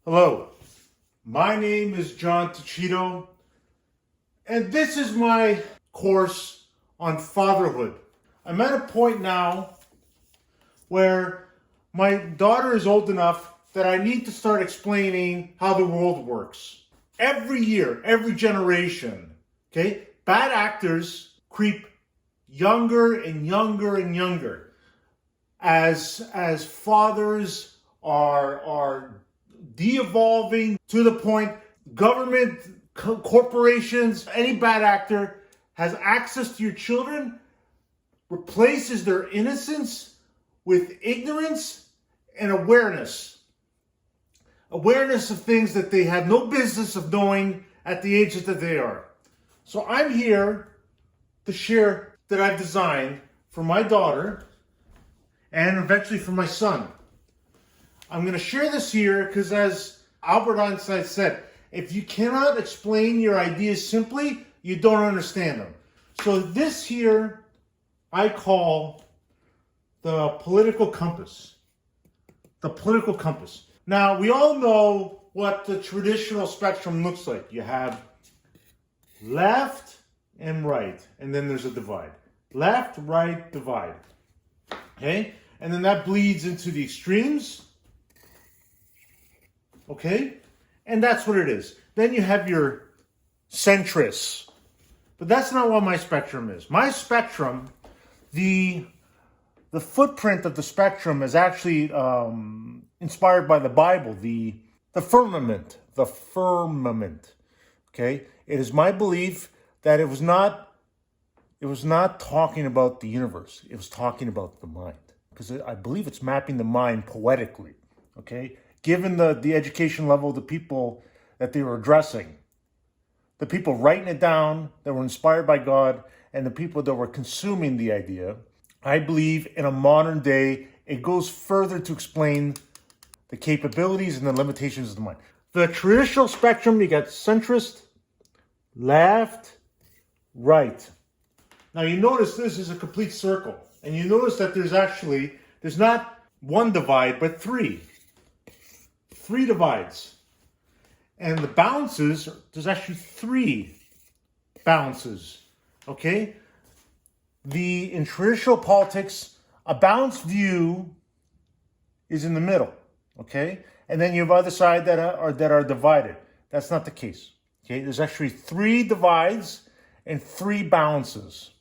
Hello, my name is John Tuccitto, and this is my course on fatherhood. I'm at a point now where my daughter is old enough that I need to start explaining how the world works. Every year, every generation, okay, bad actors creep younger and younger and younger as fathers are de-evolving to the point government, corporations, any bad actor has access to your children, replaces their innocence with ignorance and awareness. Awareness of things that they had no business of knowing at the ages that they are. So I'm here to share that I've designed for my daughter and eventually for my son. I'm going to share this here because, as Albert Einstein said, if you cannot explain your ideas simply, you don't understand them. So this here I call the political compass. The political compass. Now, we all know what the traditional spectrum looks like. You have left and right, and then there's a divide. Left, right, divide. Okay? And then that bleeds into the extremes. Okay? And that's what it is. Then you have your centrists. But that's not what my spectrum is. My spectrum, the footprint of the spectrum is actually inspired by the Bible, the firmament. The firmament. Okay? It is my belief that it was not talking about the universe. It was talking about the mind. Because I believe it's mapping the mind poetically. Okay? Given the education level of the people that they were addressing, the people writing it down that were inspired by God, and the people that were consuming the idea, I believe in a modern day, it goes further to explain the capabilities and the limitations of the mind. The traditional spectrum, you got centrist, left, right. Now you notice this is a complete circle. And you notice that there's not one divide, but three. Three divides. And the balances, there's actually three balances. Okay? In traditional politics, a balanced view is in the middle. Okay? And then you have other side that are divided. That's not the case. Okay? There's actually three divides and three balances.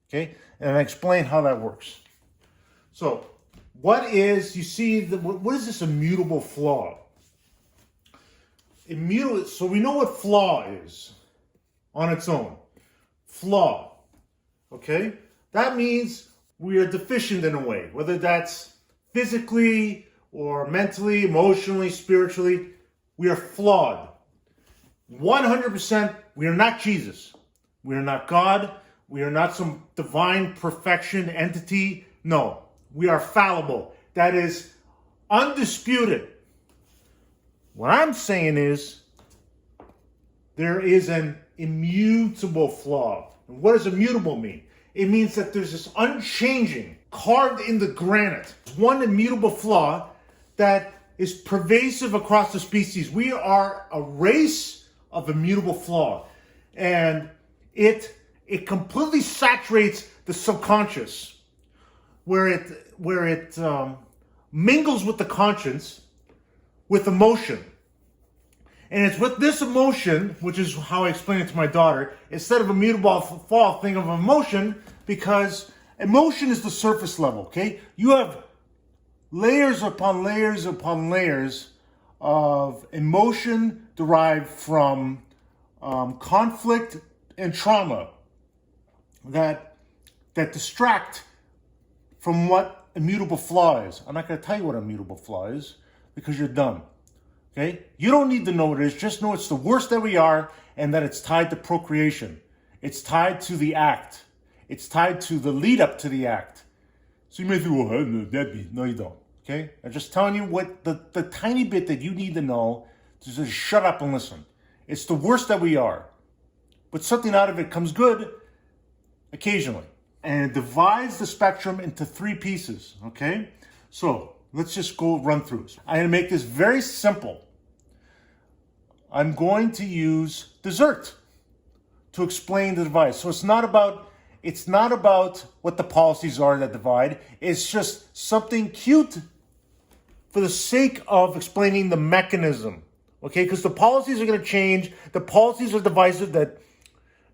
Okay? And I explain how that works. So, what is this immutable flaw? Immutable, so we know what flaw is on its own. Flaw. Okay? That means we are deficient in a way, whether that's physically or mentally, emotionally, spiritually. We are flawed. 100%, we are not Jesus. We are not God. We are not some divine perfection entity. No, we are fallible. That is undisputed. What I'm saying is there is an immutable flaw. And what does immutable mean? It means that there's this unchanging, carved in the granite, one immutable flaw that is pervasive across the species. We are a race of immutable flaw. And it completely saturates the subconscious, where it mingles with the conscience, with emotion. And it's with this emotion, which is how I explain it to my daughter, instead of immutable flaw, think of emotion, because emotion is the surface level, okay? You have layers upon layers upon layers of emotion derived from conflict and trauma that distract from what immutable flaw is. I'm not going to tell you what immutable flaw is because you're dumb. Okay? You don't need to know what it is. Just know it's the worst that we are and that it's tied to procreation. It's tied to the act. It's tied to the lead up to the act. So you may think, well, no, you don't. Okay? I'm just telling you what the tiny bit that you need to know to just shut up and listen. It's the worst that we are. But something out of it comes good occasionally. And it divides the spectrum into three pieces. Okay? So let's just go run through. I'm going to make this very simple. I'm going to use dessert to explain the divide. So it's not about what the policies are that divide. It's just something cute for the sake of explaining the mechanism. Okay, because the policies are going to change. The policies are divisive that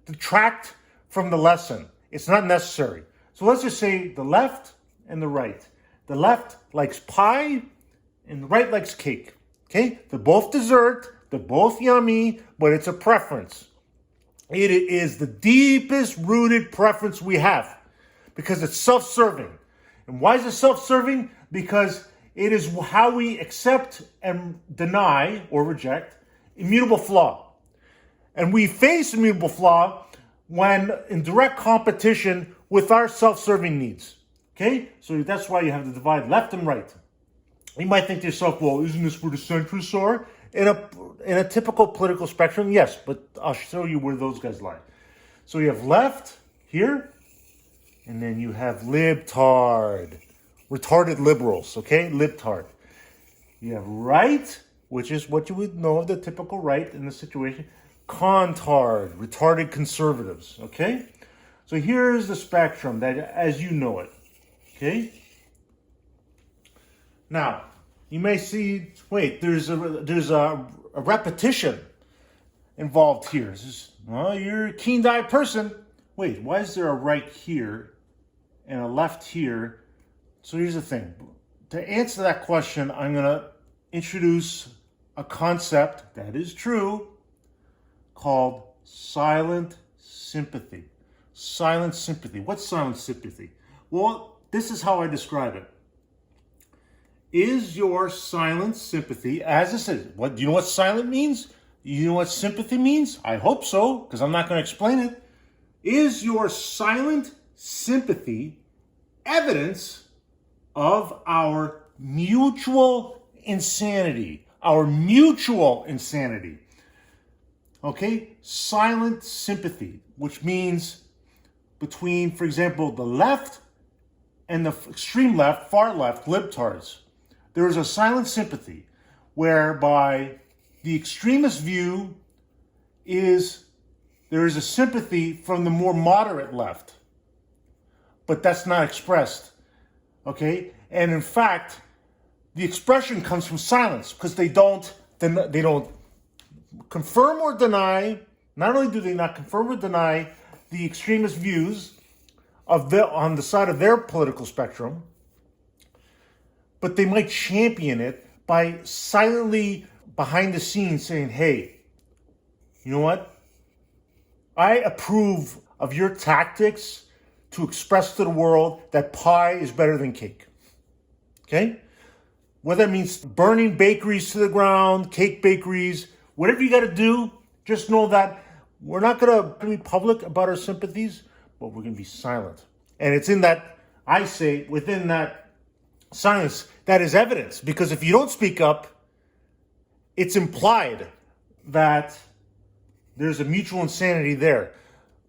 detract from the lesson. It's not necessary. So let's just say the left and the right. The left likes pie and the right likes cake. Okay, they're both dessert, they're both yummy, but it's a preference. It is the deepest rooted preference we have because it's self-serving. And why is it self-serving? Because it is how we accept and deny or reject immutable flaw. And we face immutable flaw when in direct competition with our self-serving needs. Okay? So that's why you have to divide left and right. You might think to yourself, well, isn't this where the centrists are? In a typical political spectrum, yes, but I'll show you where those guys lie. So you have left here, and then you have libtard. Retarded liberals, okay? Libtard. You have right, which is what you would know of the typical right in this situation. Contard, retarded conservatives, okay? So here's the spectrum that as you know it, okay? Now, you may see, wait, there's a repetition involved here. You're a keen-eyed person. Wait, why is there a right here and a left here? So here's the thing. To answer that question, I'm going to introduce a concept that is true called silent sympathy. Silent sympathy. What's silent sympathy? Well, this is how I describe it. Is your silent sympathy, as I said, do you know what silent means? You know what sympathy means? I hope so, because I'm not going to explain it. Is your silent sympathy evidence of our mutual insanity? Our mutual insanity. Okay? Silent sympathy, which means between, for example, the left and the extreme left, far left, libtards. There is a silent sympathy whereby the extremist view is there is a sympathy from the more moderate left, but that's not expressed. Okay, and in fact, the expression comes from silence because they don't confirm or deny. Not only do they not confirm or deny the extremist views on the side of their political spectrum, but they might champion it by silently behind the scenes saying, hey, you know what? I approve of your tactics to express to the world that pie is better than cake. Okay? Whether that means burning bakeries to the ground, cake bakeries, whatever you got to do, just know that we're not going to be public about our sympathies, but we're going to be silent. And it's in that, I say, within that silence, that is evidence. Because if you don't speak up, it's implied that there's a mutual insanity there.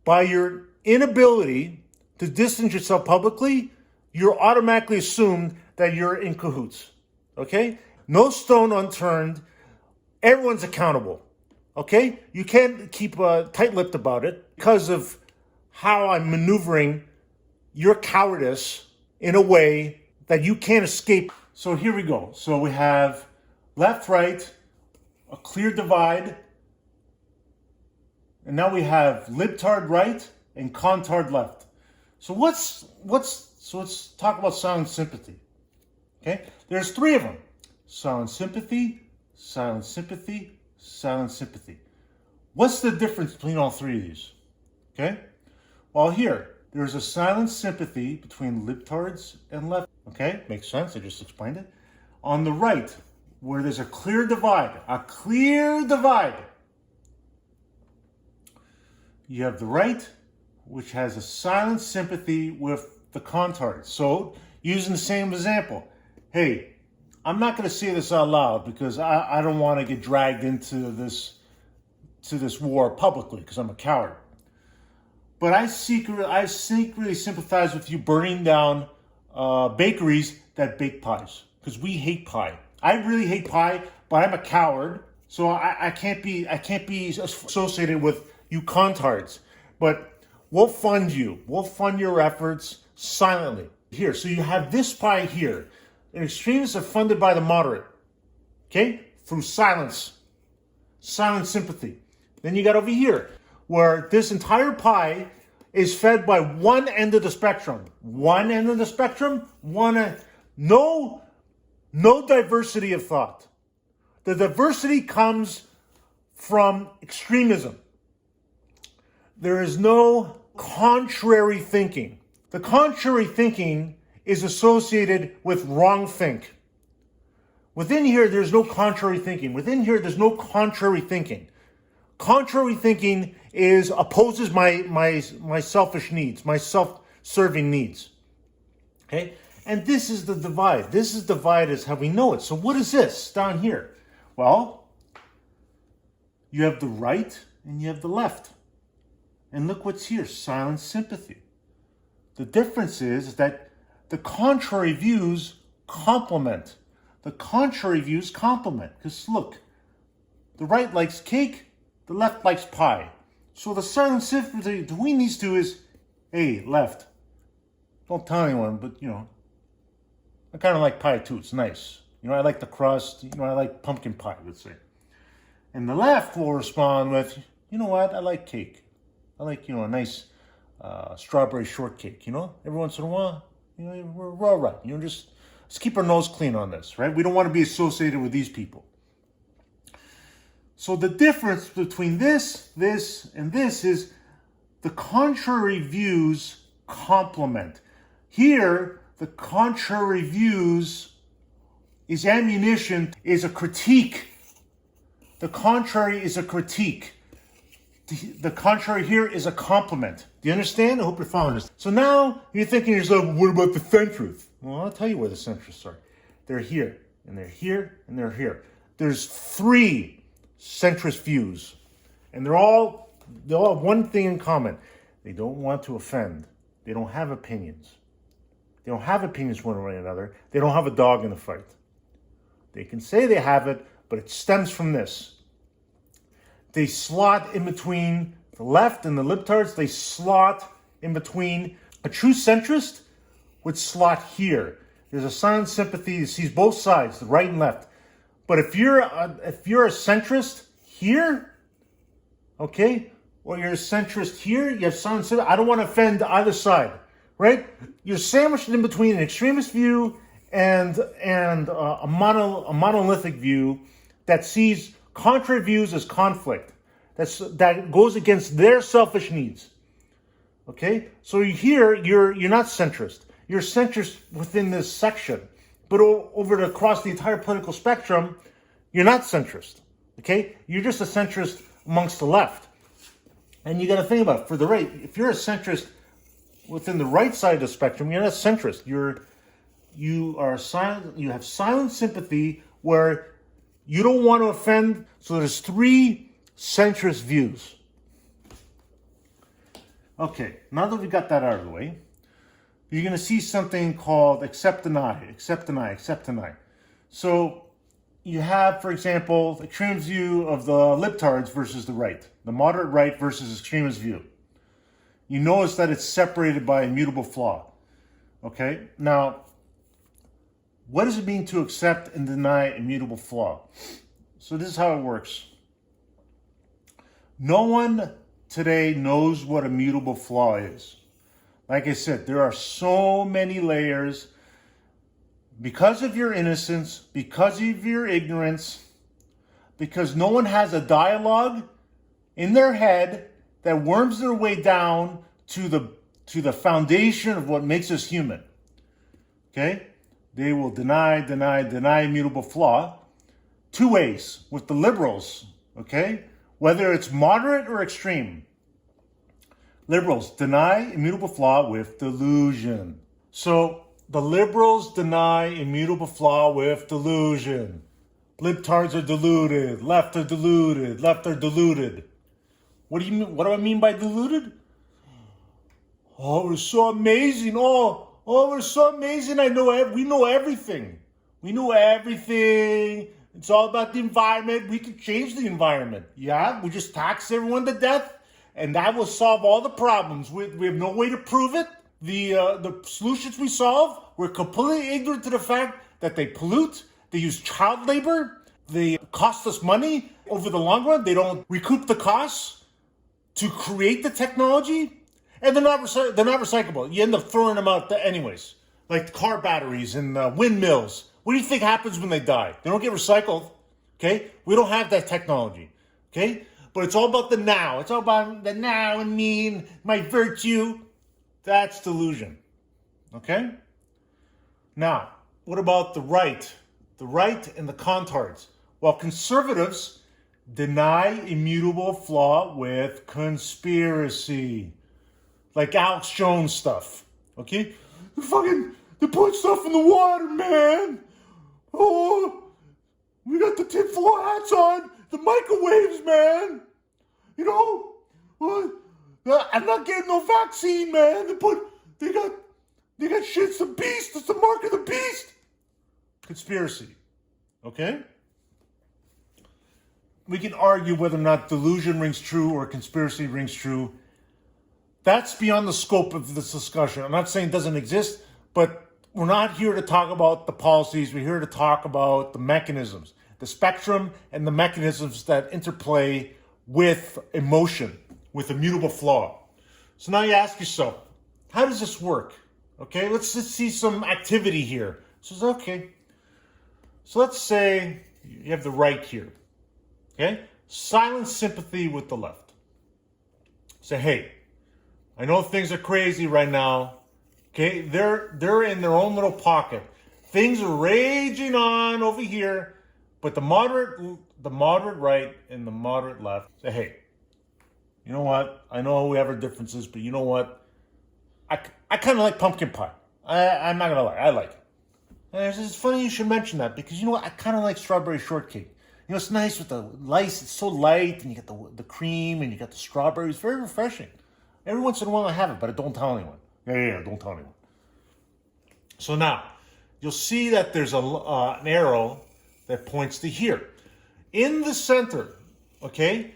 By your inability to distance yourself publicly, you're automatically assumed that you're in cahoots. Okay? No stone unturned. Everyone's accountable. Okay? You can't keep tight-lipped about it because of how I'm maneuvering your cowardice in a way that you can't escape. So here we go. So we have left, right, a clear divide. And now we have libtard right and contard left. So let's talk about silent sympathy. Okay? There's three of them. Silent sympathy, silent sympathy, silent sympathy. What's the difference between all three of these? Okay? Well, here, there's a silent sympathy between libtards and left. Okay? Makes sense. I just explained it. On the right, where there's a clear divide, you have the right, which has a silent sympathy with the contards. So, using the same example, hey, I'm not going to say this out loud because I don't want to get dragged into this war publicly because I'm a coward. But I secretly sympathize with you burning down bakeries that bake pies because we hate pie. I really hate pie, but I'm a coward, So I can't be associated with you contards. But we'll fund you. We'll fund your efforts silently. Here, so you have this pie here. The extremists are funded by the moderate. Okay? Through silence. Silent sympathy. Then you got over here, where this entire pie is fed by one end of the spectrum. One end of the spectrum, no diversity of thought. The diversity comes from extremism. There is no contrary thinking. The contrary thinking is associated with wrong think. Within here, there's no contrary thinking. Within here, there's no contrary thinking. Contrary thinking opposes my selfish needs, my self-serving needs. Okay? And this is the divide. This is divide as how we know it. So what is this down here? Well, you have the right and you have the left. And look what's here, silent sympathy. The difference is that the contrary views complement. The contrary views complement. Because look, the right likes cake, the left likes pie. So the silent sympathy between these two is, hey, left, don't tell anyone, but I kind of like pie too. It's nice. I like the crust. I like pumpkin pie, let's say. And the left will respond with, you know what? I like cake. I like, a nice strawberry shortcake, Every once in a while, we're all right. Just let's keep our nose clean on this, right? We don't want to be associated with these people. So the difference between this, and this is the contrary views complement. Here, the contrary views is ammunition, is a critique. The contrary is a critique. The contrary here is a compliment. Do you understand? I hope you're following this. So now you're thinking to yourself, what about the centrists? Well, I'll tell you where the centrists are. They're here, and they're here, and they're here. There's 3 centrist views, and they all have one thing in common. They don't want to offend. They don't have opinions. They don't have opinions one way or another. They don't have a dog in the fight. They can say they have it, but it stems from this. They slot in between the left and the libtards. They slot in between. A true centrist would slot here. There's a silent sympathy that sees both sides, the right and left. But if you're a centrist here, okay, or you're a centrist here, you have silent sympathy. I don't want to offend either side, right? You're sandwiched in between an extremist view and a monolithic view that sees contrary views as conflict. That goes against their selfish needs. Okay? So here, you're not centrist. You're centrist within this section. But across the entire political spectrum, you're not centrist. Okay? You're just a centrist amongst the left. And you got to think about it. For the right, if you're a centrist within the right side of the spectrum, you're not a centrist. You have silent sympathy where you don't want to offend. So there's 3 centrist views. Okay, now that we got that out of the way, you're going to see something called accept deny, accept deny, accept deny. So you have, for example, the extremist view of the libtards versus the right, the moderate right versus extremist view. You notice that it's separated by immutable flaw. Okay, now what does it mean to accept and deny immutable flaw? So this is how it works. No one today knows what a mutable flaw is. Like I said, there are so many layers. Because of your innocence, because of your ignorance, because no one has a dialogue in their head that worms their way down to the foundation of what makes us human. Okay? They will deny immutable flaw 2 ways with the liberals. Okay? Whether it's moderate or extreme. Liberals deny immutable flaw with delusion. So the liberals deny immutable flaw with delusion. Libtards are deluded. Left are deluded. Left are deluded. What do you mean? What do I mean by deluded? Oh, we're so amazing. Oh, we're so amazing. We know everything. We know everything. It's all about the environment. We can change the environment. Yeah, we just tax everyone to death, and that will solve all the problems. We have no way to prove it. The solutions we solve, we're completely ignorant to the fact that they pollute, they use child labor, they cost us money over the long run. They don't recoup the costs to create the technology, and they're not recyclable. You end up throwing them out anyways, like car batteries and windmills. What do you think happens when they die? They don't get recycled, okay? We don't have that technology, okay? But it's all about the now. It's all about the now and me and my virtue. That's delusion, okay? Now, what about the right? The right and the contards. Well, conservatives deny immutable flaw with conspiracy. Like Alex Jones stuff, okay? They put stuff in the water, man. Oh, we got the tinfoil hats on, the microwaves, man. You know, I'm not getting no vaccine, man. They got shit's the beast. It's the mark of the beast. Conspiracy, okay? We can argue whether or not delusion rings true or conspiracy rings true. That's beyond the scope of this discussion. I'm not saying it doesn't exist, but we're not here to talk about the policies. We're here to talk about the mechanisms, the spectrum and the mechanisms that interplay with emotion, with immutable flaw. So now you ask yourself, how does this work? Okay, let's just see some activity here. So okay. So let's say you have the right here. Okay? Silent sympathy with the left. Say, hey, I know things are crazy right now. Okay, they're in their own little pocket. Things are raging on over here, but the moderate right and the moderate left say, hey, you know what? I know we have our differences, but you know what? I kind of like pumpkin pie. I'm not gonna lie, I like it. And it's funny you should mention that because you know what? I kind of like strawberry shortcake. You know, it's nice with the lice. It's so light, and you get the cream, and you got the strawberries. Very refreshing. Every once in a while I have it, but I don't tell anyone. Yeah, don't tell anyone. So now, you'll see that there's an arrow that points to here. In the center, okay,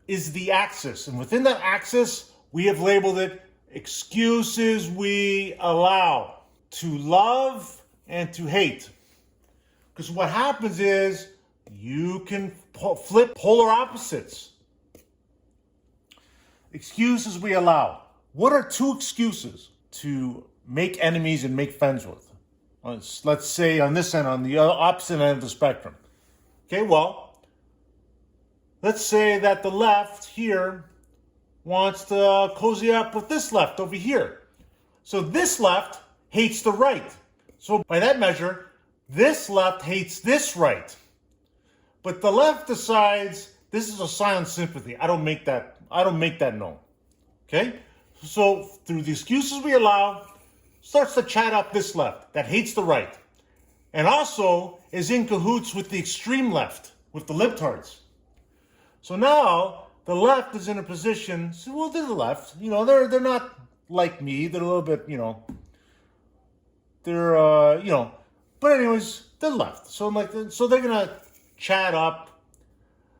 is the axis. And within that axis, we have labeled it excuses we allow to love and to hate. Because what happens is you can flip polar opposites. Excuses we allow. What are two excuses to make enemies and make friends with? Let's say on this end, on the opposite end of the spectrum. Okay, well, let's say that the left here wants to cozy up with this left over here. So this left hates the right. So by that measure, this left hates this right. But the left decides this is a silent sympathy. I don't make that known. Okay? So through the excuses we allow, starts to chat up this left that hates the right. And also is in cahoots with the extreme left, with the libtards. So now the left is in a position, so, well, they're the left. You know, they're not like me. They're a little bit, you know, they're, you know, but anyways, they're left. So so they're going to chat up.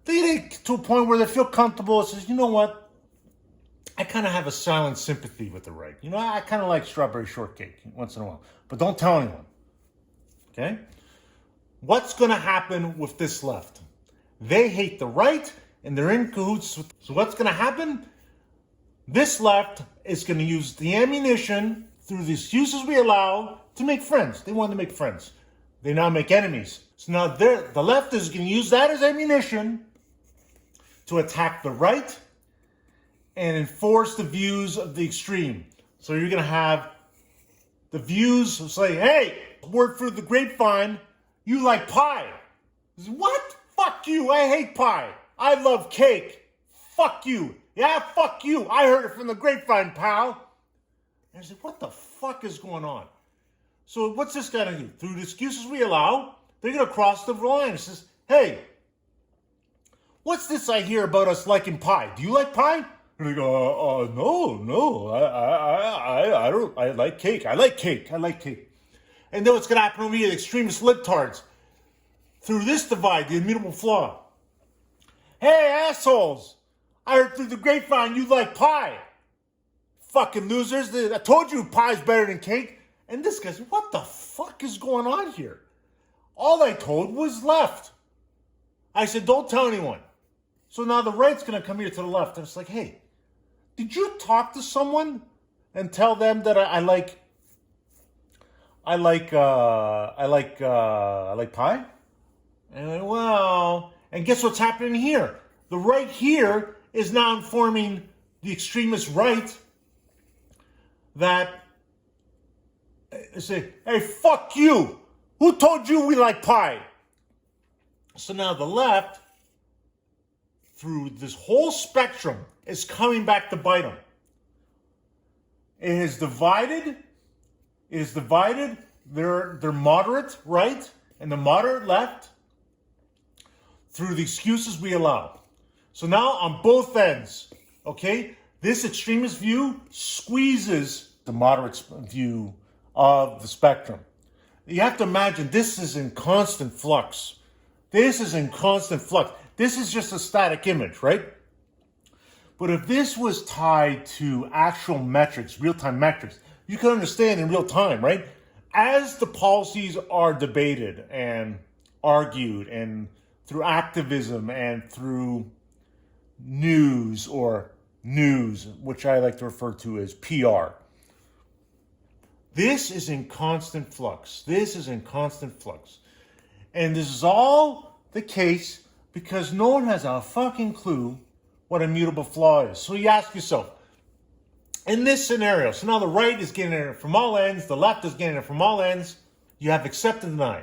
They get to a point where they feel comfortable. It says, you know what? I kind of have a silent sympathy with the right. You know, I kind of like strawberry shortcake once in a while. But don't tell anyone. Okay? What's going to happen with this left? They hate the right, and they're in cahoots. So what's going to happen? This left is going to use the ammunition through the excuses we allow to make friends. They want to make friends. They now make enemies. So now the left is going to use that as ammunition to attack the right and enforce the views of the extreme. So you're going to have the views say, hey, word through the grapevine, you like pie. What? Fuck you. I hate pie. I love cake. Fuck you. Yeah, fuck you. I heard it from the grapevine, pal. And I said, what the fuck is going on? So what's this guy going to do? Through the excuses we allow, they're going to cross the line. It says, hey, what's this I hear about us liking pie? Do you like pie? And they go, no, I don't, I like cake. I like cake. And then what's going to happen over here, the extremist libtards, through this divide, the immutable flaw. Hey, assholes! I heard through the grapevine you like pie. Fucking losers. I told you pie's better than cake. And this guy's, what the fuck is going on here? All I told was left. I said, don't tell anyone. So now the right's going to come here to the left. And it's like, hey, did you talk to someone and tell them that I like pie? And I went, well, and guess what's happening here? The right here is now informing the extremist right that say, hey, fuck you. Who told you we like pie? So now the left, through this whole spectrum, is coming back to bite them. It is divided. They're moderate right and the moderate left through the excuses we allow. So now on both ends, okay, this extremist view squeezes the moderate view of the spectrum. You have to imagine this is in constant flux. This is just a static image, right? But if this was tied to actual metrics, real-time metrics, you can understand in real time, right? As the policies are debated and argued and through activism and through news, which I like to refer to as PR. This is in constant flux. And this is all the case because no one has a fucking clue what a mutable flaw is. So you ask yourself, in this scenario, so now the right is getting it from all ends, the left is getting it from all ends, you have accept and deny.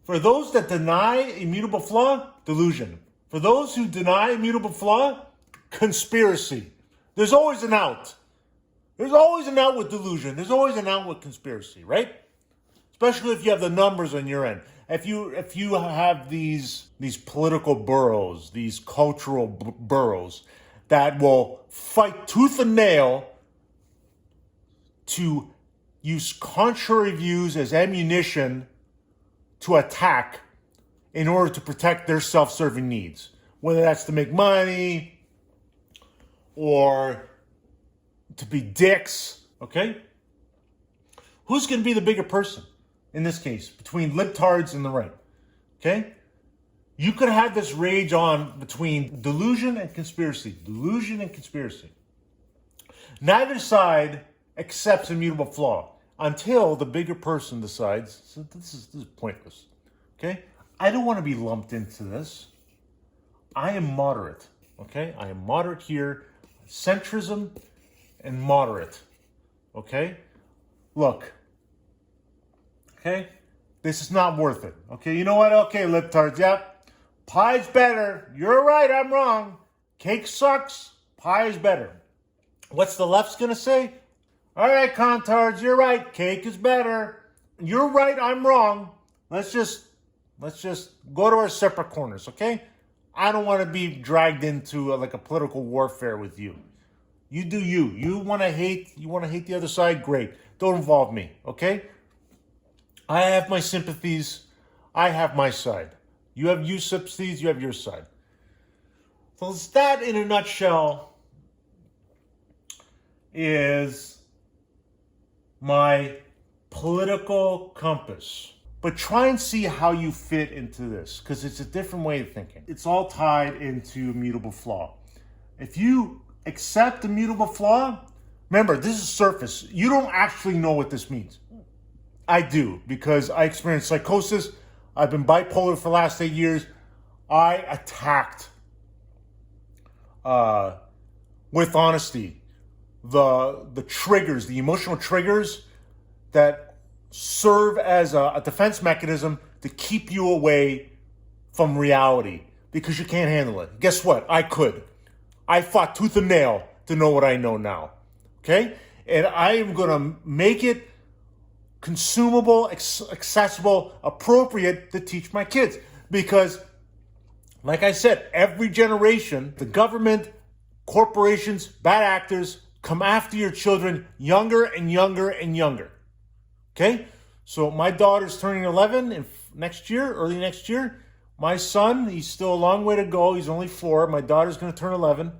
For those that deny immutable flaw, delusion. For those who deny immutable flaw, conspiracy. There's always an out. There's always an out with delusion. There's always an out with conspiracy, right? Especially if you have the numbers on your end. If you have these political burrows, these cultural burrows that will fight tooth and nail to use contrary views as ammunition to attack in order to protect their self-serving needs, whether that's to make money or to be dicks, okay? Who's going to be the bigger person in this case between libtards and the right, okay? You could have this rage on between delusion and conspiracy. Neither side accepts immutable flaw until the bigger person decides, so this is pointless, okay? I don't want to be lumped into this. I am moderate, okay? I am moderate here. Centrism and moderate, okay? Look, okay? This is not worth it, okay? You know what? Okay, libtards, yep. Pie's better. You're right, I'm wrong. Cake sucks. Pie is better. What's the left's going to say? All right, contards, you're right. Cake is better. You're right, I'm wrong. Let's just go to our separate corners, okay? I don't want to be dragged into like a political warfare with you. You do you. You want to hate the other side? Great. Don't involve me, okay? I have my sympathies. I have my side. You have your sympathies, you have your side. So that, in a nutshell, is my political compass. But try and see how you fit into this, because it's a different way of thinking. It's all tied into immutable flaw. If you accept immutable flaw, remember, this is surface. You don't actually know what this means. I do, because I experienced psychosis. I've been bipolar for the last 8 years. I attacked, with honesty, the triggers, the emotional triggers that serve as a defense mechanism to keep you away from reality because you can't handle it. Guess what? I could. I fought tooth and nail to know what I know now. Okay? And I am going to make it consumable, accessible, appropriate to teach my kids. Because, like I said, every generation, the government, corporations, bad actors come after your children younger and younger and younger. Okay? So my daughter's turning 11 in next year, early next year. My son, he's still a long way to go. He's only 4. My daughter's going to turn 11.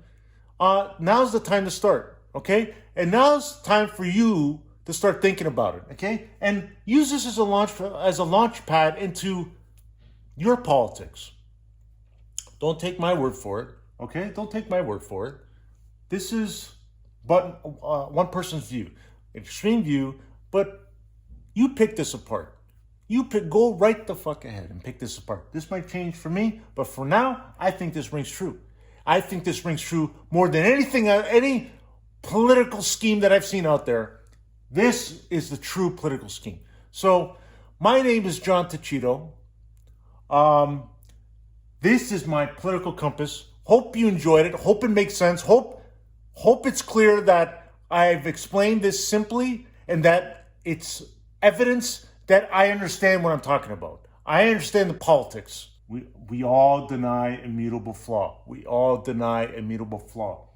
Now's the time to start, okay? And now's time for you to start thinking about it, okay? And use this as a launch pad into your politics. Don't take my word for it, okay? Don't take my word for it. This is but one person's view, extreme view, but you pick this apart. Go right the fuck ahead and pick this apart. This might change for me, but for now, I think this rings true. I think this rings true more than anything, any political scheme that I've seen out there. This is the true political scheme. So, my name is John Tuccitto. This is my political compass. Hope you enjoyed it. Hope it makes sense. Hope it's clear that I've explained this simply and that it's evidence that I understand what I'm talking about. I understand the politics. We all deny immutable flaw. We all deny immutable flaw.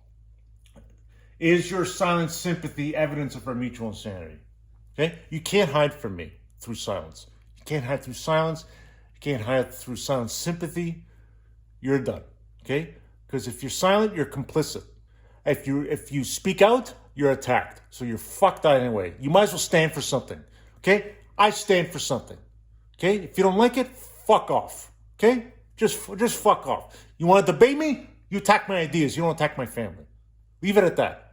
Is your silent sympathy evidence of our mutual insanity? Okay? You can't hide from me through silence. You can't hide through silence. You can't hide through silent sympathy. You're done. Okay? Because if you're silent, you're complicit. If you speak out, you're attacked. So you're fucked out anyway. You might as well stand for something. Okay? I stand for something. Okay? If you don't like it, fuck off. Okay? Just fuck off. You want to debate me? You attack my ideas. You don't attack my family. Leave it at that.